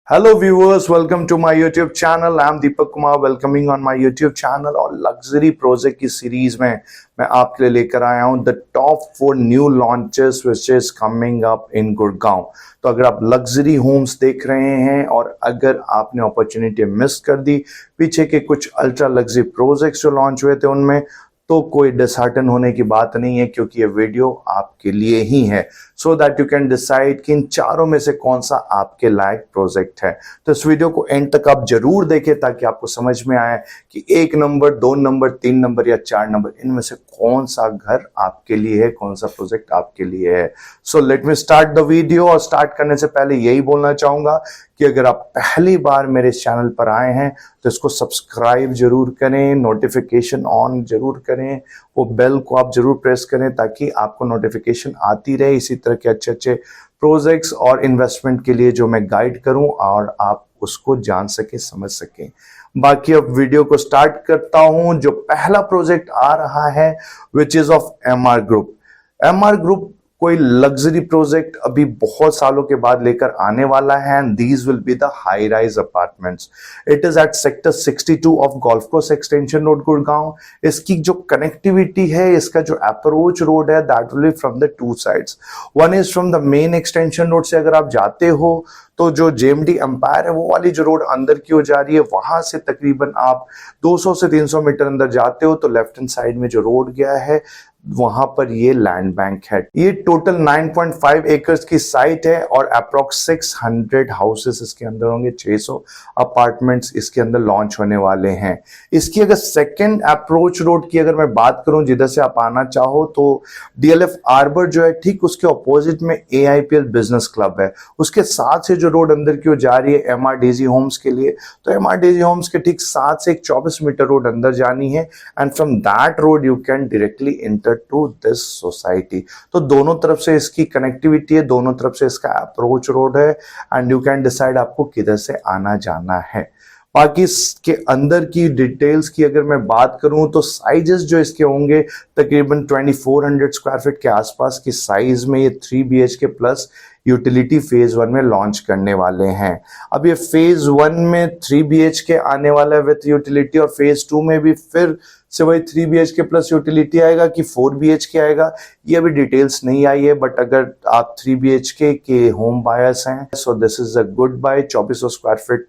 Hello viewers, welcome to my YouTube channel. I am Deepak Kumar welcoming on my YouTube channel और luxury project की series में मैं आपके लिए लेकर आया हूं the top 4 new launches which is coming up in Gurgaon. तो अगर आप लग्जरी होम्स देख रहे हैं और अगर आपने अपॉर्चुनिटी मिस कर दी पीछे के कुछ अल्ट्रा लग्जरी प्रोजेक्ट्स जो लॉन्च हुए थे उनमें, तो कोई डिसहार्टन होने की बात नहीं है क्योंकि ये वीडियो आपके लिए ही है so that you can decide कि इन चारों में से कौन सा आपके लायक प्रोजेक्ट है। तो इस वीडियो को एंड तक आप जरूर देखें ताकि आपको समझ में आए कि 1 नंबर 2 नंबर 3 नंबर या 4 नंबर इनमें से कौन सा घर आपके लिए है, कौन सा प्रोजेक्ट आपके लिए है। So let me start the video. और स्टार्ट करने से पहले यही बोलना चाहूंगा कि अगर आप पहली बार मेरे चैनल पर आए हैं तो इसको सब्सक्राइब जरूर करें, नोटिफिकेशन ऑन जरूर करें, वो बेल को आप जरूर प्रेस करें ताकि आपको नोटिफिकेशन आती रहे इसी तरह के अच्छे अच्छे प्रोजेक्ट्स और इन्वेस्टमेंट के लिए जो मैं गाइड करूं और आप उसको जान सके, समझ सकें। बाकी अब वीडियो को स्टार्ट करता हूं। जो पहला प्रोजेक्ट आ रहा है which is of MR group. MR group कोई लग्जरी प्रोजेक्ट अभी बहुत सालों के बाद लेकर आने वाला है and these will be the high rise apartments. It is at sector 62 of golf course extension road Gurgaon. इसकी जो कनेक्टिविटी है, इसका जो अप्रोच रोड है that will be from the 2 sides. One is from the main extension road से अगर आप जाते हो तो जो जेएमडी एम्पायर है वो वाली जो रोड अंदर की ओर जा रही है वहां से तकरीबन आप 200 से 300 मीटर अंदर जाते हो तो लेफ्ट हैंड साइड में जो रोड गया है वहां पर ये लैंड बैंक है। ये टोटल 9.5 एकर्स की साइट है और अप्रोक्स 600 हाउसेस इसके अंदर होंगे, 600 अपार्टमेंट्स इसके अंदर लॉन्च होने वाले हैं। इसकी अगर सेकंड अप्रोच रोड की अगर मैं बात करूं जिधर से आप आना चाहो तो डीएलएफ आर्बर जो है ठीक उसके ऑपोजिट में एआईपीएल बिजनेस क्लब है। उसके साथ से जो रोड अंदर की ओर जा रही है एमआरडीजी होम्स के लिए, तो एमआरडीजी होम्स के ठीक साथ से एक 24 मीटर रोड अंदर जानी है and from that road you can directly enter to this society. तो दोनों तरफ से इसकी कनेक्टिविटी है, दोनों तरफ से इसका अप्रोच रोड है एंड यू कैन डिसाइड आपको किधर से आना जाना है। बाकी इसके अंदर की डिटेल्स की अगर मैं बात करूं तो साइजेस जो इसके होंगे तकरीबन 2400 स्क्वायर फीट के आसपास की साइज में ये 3 BHK प्लस यूटिलिटी फेज 1 में लॉन्च करने वाले हैं। अब ये फेज 1 में 3 BHK आने वाला है विथ यूटिलिटी और फेज 2 में भी फिर से वही 3 BHK प्लस यूटिलिटी आएगा कि 4 BHK आएगा, ये अभी डिटेल्स नहीं आई है। बट अगर आप 3 BHK के होम बायर्स हैं so this is a good buy. 2400 square feet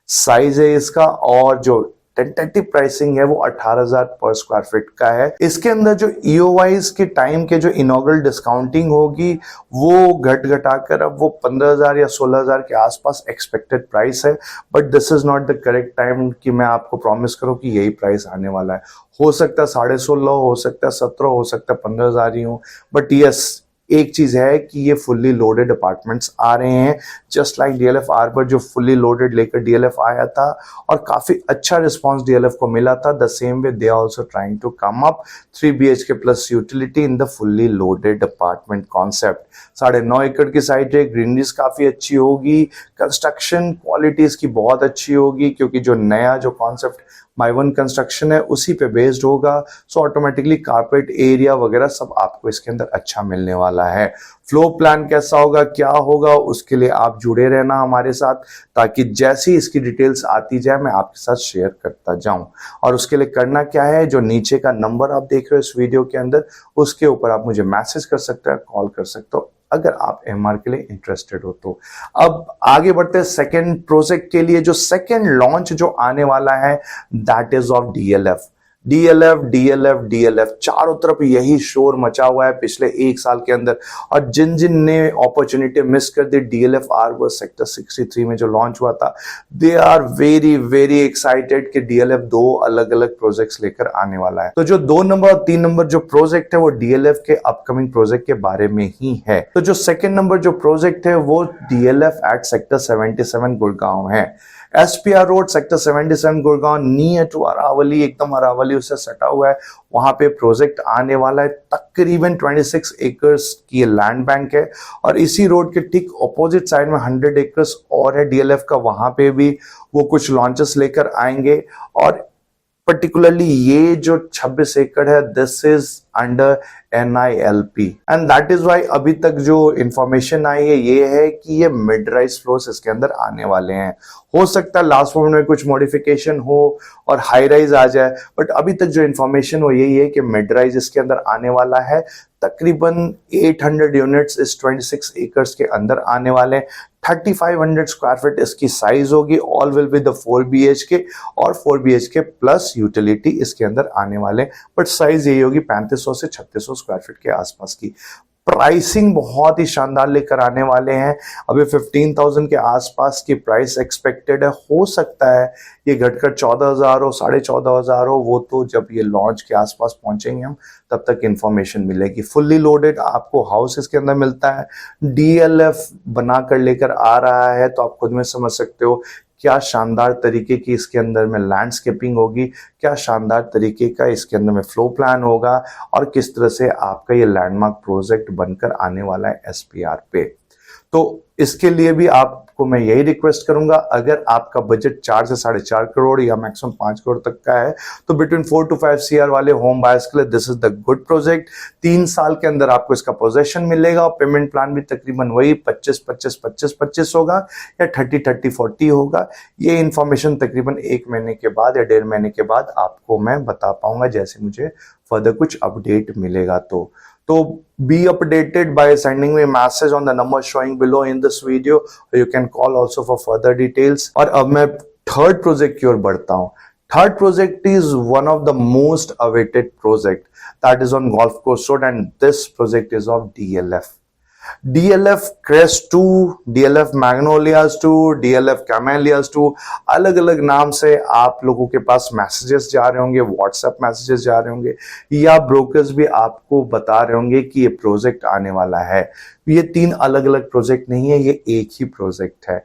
size है इसका और जो टेंटेटिव प्राइसिंग है वो 18,000 पर स्क्वायर फीट का है। इसके अंदर जो ईओवाइज के टाइम के जो इनॉग्रल डिस्काउंटिंग होगी वो घट घटाकर अब वो 15,000 या 16,000 के आसपास एक्सपेक्टेड प्राइस है। But this is not the correct time कि मैं आपको प्रॉमिस करूं कि यही प्राइस आने वाला है। हो सकता है 16.5 हो सकता है 17 हो सकता है 15,000 ही हो। बट यस, एक चीज है कि ये फुल्ली लोडेड अपार्टमेंट्स आ रहे हैं जस्ट लाइक डीएलएफ आर्बर जो फुल्ली लोडेड लेकर डीएलएफ आया था और काफी अच्छा रिस्पांस डीएलएफ को मिला था। The same way they are also trying to come up 3 BHK plus utility in the fully loaded apartment concept. 9.5 एकड़ की साइट है, ग्रीनरीज काफी अच्छी होगी, कंस्ट्रक्शन क्वालिटी इसकी बहुत अच्छी होगी क्योंकि जो नया जो कॉन्सेप्ट बाय वन कंस्ट्रक्शन है उसी पे बेस्ड होगा। सो ऑटोमेटिकली कारपेट एरिया वगैरह सब आपको इसके अंदर अच्छा मिलने वाला है। फ्लो प्लान कैसा होगा, क्या होगा, उसके लिए आप जुड़े रहना हमारे साथ ताकि जैसी इसकी डिटेल्स आती जाए मैं आपके साथ शेयर करता जाऊं। और उसके लिए करना क्या है, जो नीचे का नंबर आप देख रहे हो इस वीडियो के अंदर उसके ऊपर आप मुझे मैसेज कर सकते हो, कॉल कर सकते हो अगर आप एमआर के लिए इंटरेस्टेड हो तो। अब आगे बढ़ते हैं सेकंड प्रोजेक्ट के लिए। जो सेकंड लॉन्च जो आने वाला है that is of DLF. DLF चारों तरफ यही शोर मचा हुआ है पिछले 1 साल के अंदर और जिन जिन ने अपॉर्चुनिटी मिस कर दी डीएलएफ आर्बर सेक्टर 63 में जो लॉन्च हुआ था they are very very excited कि डीएलएफ 2 अलग अलग प्रोजेक्ट्स लेकर आने वाला है। तो जो 2 नंबर और 3 नंबर जो प्रोजेक्ट है वो डीएलएफ के अपकमिंग प्रोजेक्ट के बारे में ही है। तो जो सेकंड नंबर जो प्रोजेक्ट है वो डीएलएफ एट सेक्टर 77 गुड़गांव है। SPR road sector 77 Gurgaon near to Aravalli, एकदम अरावली उससे सटा हुआ है, वहां पे प्रोजेक्ट आने वाला है। तकरीबन 26 एकर्स की लैंड बैंक है और इसी रोड के ठीक ऑपोजिट साइड में 100 एकर्स और है डीएलएफ का, वहां पे भी वो कुछ लॉन्चेस लेकर आएंगे। और particularly ये जो 26 एकड़ है, this is under NILP and that is why अभी तक जो इंफॉर्मेशन आई है ये है कि ये मिड राइज फ्लोर्स इसके अंदर आने वाले हैं। हो सकता है लास्ट मोमेंट में कुछ मॉडिफिकेशन हो और हाई राइज आ जाए, बट अभी तक जो इंफॉर्मेशन हो यही है कि मिड राइज इसके अंदर आने वाला है। तकरीबन 800 यूनिट्स इस 26 एकर्स के अंदर आने वाले हैं। 3500 स्क्वायर फीट इसकी साइज होगी। All will be the 4 BHK और 4 BHK प्लस यूटिलिटी इसके अंदर आने वाले, बट साइज यही होगी 3500 से 3600 स्क्वायर फीट के आसपास की। प्राइसिंग बहुत ही शानदार लेकर आने वाले हैं। अभी 15,000 के आसपास की प्राइस एक्सपेक्टेड है। हो सकता है ये घटकर 14,000 हो, 14,500 हो, वो तो जब ये लॉन्च के आसपास पहुंचेंगे हम तब तक इंफॉर्मेशन मिलेगी। फुल्ली लोडेड आपको हाउस इसके अंदर मिलता है। DLF बनाकर लेकर आ रहा है, तो आप खुद में समझ सकते हो क्या शानदार तरीके की इसके अंदर में लैंडस्केपिंग होगी, क्या शानदार तरीके का इसके अंदर में फ्लो प्लान होगा और किस तरह से आपका ये लैंडमार्क प्रोजेक्ट बनकर आने वाला है SPR पे। तो इसके लिए भी आपको मैं यही रिक्वेस्ट करूंगा, अगर आपका बजट 4 से 4.5 करोड़ या मैक्सिमम 5 करोड़ तक का है तो बिटवीन 4 to 5 CR वाले होम बायर्स के लिए this is the good project. 3 साल के अंदर आपको इसका पोजेशन मिलेगा और पेमेंट प्लान भी तकरीबन वही 25-25-25-25 होगा या 30-30-40 होगा। ये इंफॉर्मेशन तकरीबन 1 महीने के बाद या 1.5 महीने के बाद आपको मैं बता पाऊंगा जैसे मुझे फर्दर कुछ अपडेट मिलेगा। तो be updated by sending me a message on the number showing below in this video, or you can call also for further details। और अब मैं थर्ड प्रोजेक्ट की ओर बढ़ता हूँ। Third project is one of the most awaited project that is on golf course road and this project is of DLF Crest 2, DLF Magnolias 2, DLF Camellias 2, अलग अलग नाम से आप लोगों के पास मैसेजेस जा रहे होंगे, व्हाट्सएप मैसेजेस जा रहे होंगे या ब्रोकर्स भी आपको बता रहे होंगे कि ये प्रोजेक्ट आने वाला है। ये 3 अलग अलग प्रोजेक्ट नहीं है, ये एक ही प्रोजेक्ट है।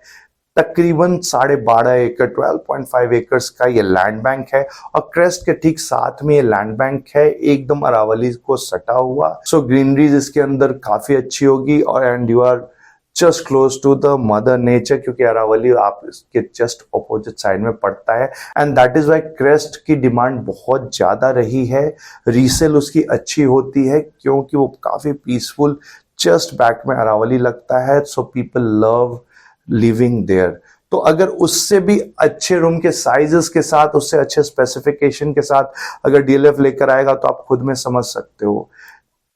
तकरीबन 12.5 एकड़ 12.5 एकर्स का ये लैंड बैंक है और क्रेस्ट के ठीक साथ में ये लैंड बैंक है, एकदम अरावली को सटा हुआ। सो ग्रीनरीज इसके अंदर काफी अच्छी होगी और and you are just close to the mother nature, क्योंकि अरावली आप इसके जस्ट अपोजिट साइड में पड़ता है and that is why Crest की डिमांड बहुत ज्यादा रही है। रीसेल उसकी अच्छी होती है क्योंकि वो काफी पीसफुल जस्ट बैक में अरावली लगता है। So people love living there. तो अगर उससे भी अच्छे रूम के साइजेस के साथ, उससे अच्छे स्पेसिफिकेशन के साथ अगर DLF लेकर आएगा तो आप खुद में समझ सकते हो।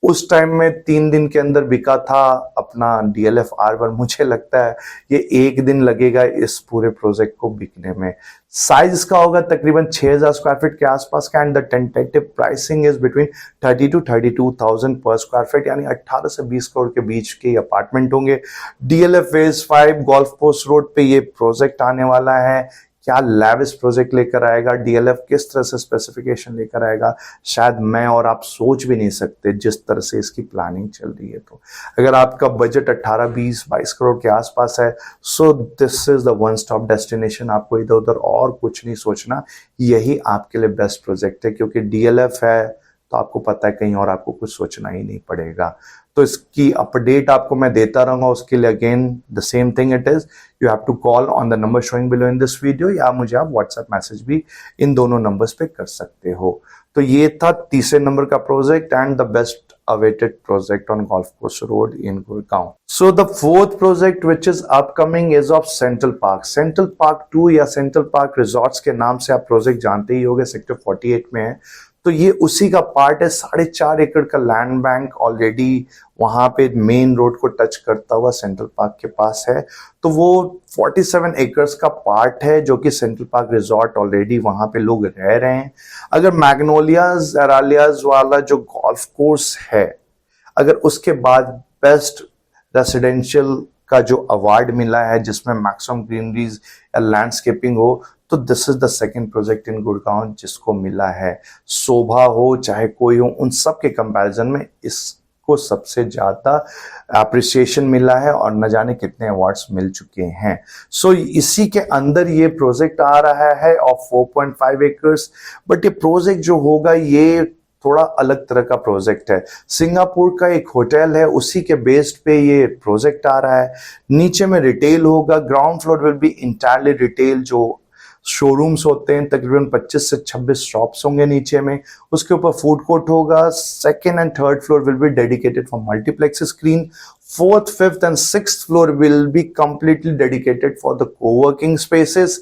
उस टाइम में 3 दिन के अंदर बिका था अपना DLF R1। मुझे लगता है ये 1 दिन लगेगा इस पूरे प्रोजेक्ट को बिकने में। साइज का होगा तकरीबन 6,000 स्क्वायर फीट के आसपास का and the tentative pricing is between 30 to 32,000 पर स्क्वायर फीट, यानी 18 से 20 करोड़ के बीच के अपार्टमेंट होंगे। DLF phase 5 golf course road पे ये प्रोजेक्ट आने वाला है। क्या लैविश प्रोजेक्ट लेकर आएगा DLF, किस तरह से स्पेसिफिकेशन लेकर आएगा, शायद मैं और आप सोच भी नहीं सकते जिस तरह से इसकी प्लानिंग चल रही है। तो अगर आपका बजट 18, 20, 22 करोड़ के आसपास है, सो this is the one stop destination. आपको इधर उधर और कुछ नहीं सोचना, यही आपके लिए बेस्ट प्रोजेक्ट है, क्योंकि DLF है तो आपको पता है कहीं और आपको कुछ सोचना ही नहीं पड़ेगा। तो इसकी अपडेट आपको मैं देता रहूंगा। उसके लिए again the same thing it is, you have to call on the number showing below in this video, या मुझे आप व्हाट्सएप मैसेज भी इन दोनों नंबर्स पे कर सकते हो। तो ये था तीसरे नंबर का project and the best awaited project on Golf Course Road in Gurgaon. So the fourth project which is upcoming is of Central Park. Central Park 2 या Central Park Resorts के नाम से आप प्रोजेक्ट जानते ही होंगे, सेक्टर 48 में है। तो ये उसी का पार्ट है। 4.5 एकड़ का लैंड बैंक ऑलरेडी वहां पे मेन रोड को टच करता हुआ सेंट्रल पार्क के पास है। तो वो 47 एकर्स का पार्ट है जो कि सेंट्रल पार्क रिजॉर्ट ऑलरेडी वहां पे लोग रह रहे हैं। अगर मैग्नोलियाज एरालियाज वाला जो गोल्फ कोर्स है, अगर उसके बाद बेस्ट रेसिडेंशियल का जो अवार्ड मिला है जिसमें मैक्सिमम ग्रीनरीज या लैंडस्केपिंग हो, तो this is the second project in Gurgaon जिसको मिला है। शोभा हो चाहे कोई हो, उन सब के कंपैरिजन में इसको सबसे ज्यादा अप्रिसिएशन मिला है और न जाने कितने अवार्ड्स मिल चुके हैं। सो इसी के अंदर ये प्रोजेक्ट आ रहा है ऑफ 4.5 एकर्स। बट ये प्रोजेक्ट जो होगा ये थोड़ा अलग तरह का प्रोजेक्ट है। सिंगापुर का एक होटल है, उसी के बेस्ड पे ये प्रोजेक्ट आ रहा है। नीचे में रिटेल होगा, ground floor will be entirely retail, जो शोरूम्स होते हैं, तकरीबन 25 से 26 शॉप्स होंगे नीचे में, उसके ऊपर फूड कोर्ट होगा। Second and third floor will be dedicated for multiplex screen, fourth, fifth and sixth floor will be completely dedicated for the co-working spaces,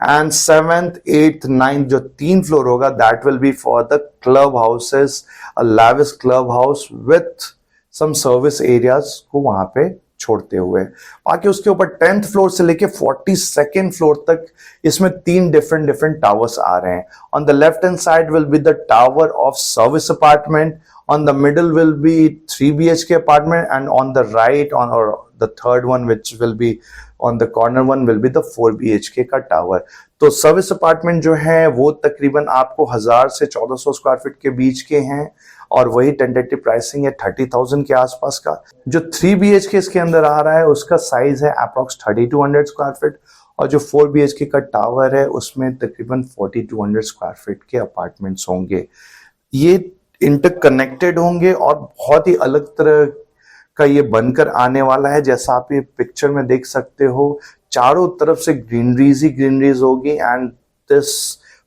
and seventh, eighth, ninth जो 3 फ्लोर होगा that will be for the club houses, a lavish club house with some service areas को वहां पे छोड़ते हुए। बाकी उसके ऊपर 10th फ्लोर से लेके 42nd फ्लोर तक इसमें 3 डिफरेंट टावर्स आ रहे हैं। On the left hand side will be the tower of service apartment, on the middle will be 3 BHK apartment, and on the right or the third one which will be on the corner one will be the 4 BHK का tower. तो service apartment जो है वो तकरीबन आपको 1000 से 1400 square feet के बीच के हैं, और वही टेंटेटिव प्राइसिंग है 30,000 के आसपास का। जो 3 BHK इसके अंदर आ रहा है उसका साइज है अप्रॉक्स 3200 स्क्वायर फीट, और जो 4 BHK का टावर है उसमें तकरीबन 4200 स्क्वायर फीट के अपार्टमेंट्स होंगे। ये इंटरकनेक्टेड होंगे और बहुत ही अलग तरह का ये बनकर आने वाला है। जैसा आप ये पिक्चर में देख सकते हो, चारों तरफ से ग्रीनरीज ही ग्रीनरीज होगी, एंड दिस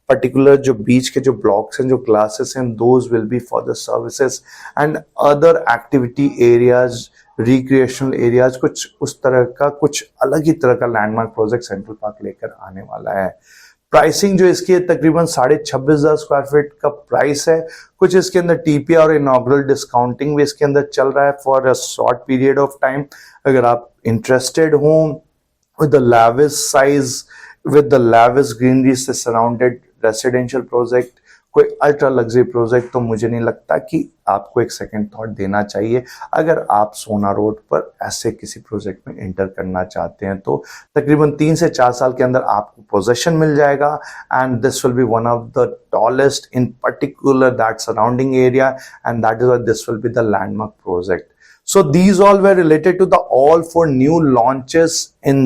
पर्टिकुलर जो बीच के जो ब्लॉक्स हैं, जो क्लासेस हैं, those will be for the services and other activity areas, recreational areas, कुछ उस तरह का, कुछ अलग ही तरह का लैंडमार्क प्रोजेक्ट सेंट्रल पार्क लेकर आने वाला है। प्राइसिंग जो इसकी है तकरीबन 26,500 स्क्वायर फीट का प्राइस है। कुछ इसके अंदर टीपीआर और इनॉग्रल डिस्काउंटिंग भी इसके अंदर चल रहा है for a short period of time. अगर आप इंटरेस्टेड हो with the lavish size, with the lavish greenery से सराउंडेड रेसिडेंशियल प्रोजेक्ट, कोई अल्ट्रा लग्जरी प्रोजेक्ट, तो मुझे नहीं लगता कि आपको एक सेकंड थॉट देना चाहिए अगर आप सोना रोड पर ऐसे किसी प्रोजेक्ट में एंटर करना चाहते हैं। तो तकरीबन 3 से 4 साल के अंदर आपको पोजेशन मिल जाएगा, and this will be one of the tallest in particular that surrounding area, and that is why this will be the landmark project. So these all were related to the all 4 new launches in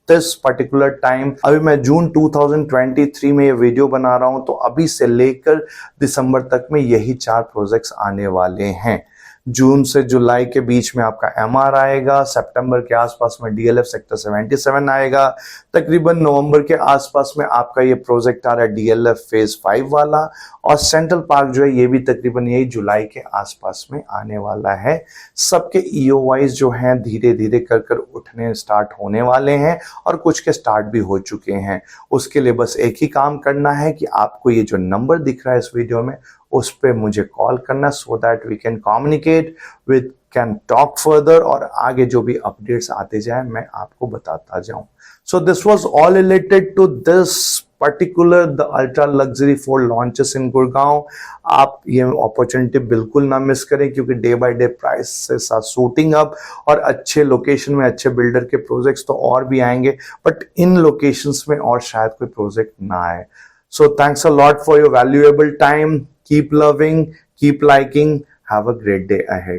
this particular time। अभी मैं जून 2023 में ये video बना रहा हूं, तो अभी से लेकर दिसंबर तक में यही 4 प्रोजेक्ट्स आने वाले हैं। जून से जुलाई के बीच में आपका एमआर आएगा, सितंबर के आसपास में डीएलएफ सेक्टर 77 आएगा, तकरीबन नवंबर के आसपास में आपका ये प्रोजेक्ट आ रहा है डीएलएफ फेज 5 वाला, और सेंट्रल पार्क जो है ये भी तकरीबन यही जुलाई के आसपास में आने वाला है। सबके ईओवाइज जो हैं धीरे धीरे कर उठने स्टार्ट होने वाले हैं, और कुछ के स्टार्ट भी हो चुके हैं। उसके लिए बस एक ही काम करना है कि आपको ये जो नंबर दिख रहा है इस वीडियो में, उस पे मुझे कॉल करना, so that we can communicate with, can talk further, और आगे जो भी अपडेट्स आते जाए मैं आपको बताता जाऊं। So this was all related to this particular the ultra luxury 4 launches in Gurgaon. आप ये अपॉर्चुनिटी बिल्कुल ना मिस करें, क्योंकि day by day prices are shooting up, और अच्छे लोकेशन में अच्छे बिल्डर के प्रोजेक्ट्स तो और भी आएंगे, बट इन लोकेशंस में और शायद कोई प्रोजेक्ट ना आए। So thanks a lot for your valuable time. Keep loving, keep liking. Have a great day ahead.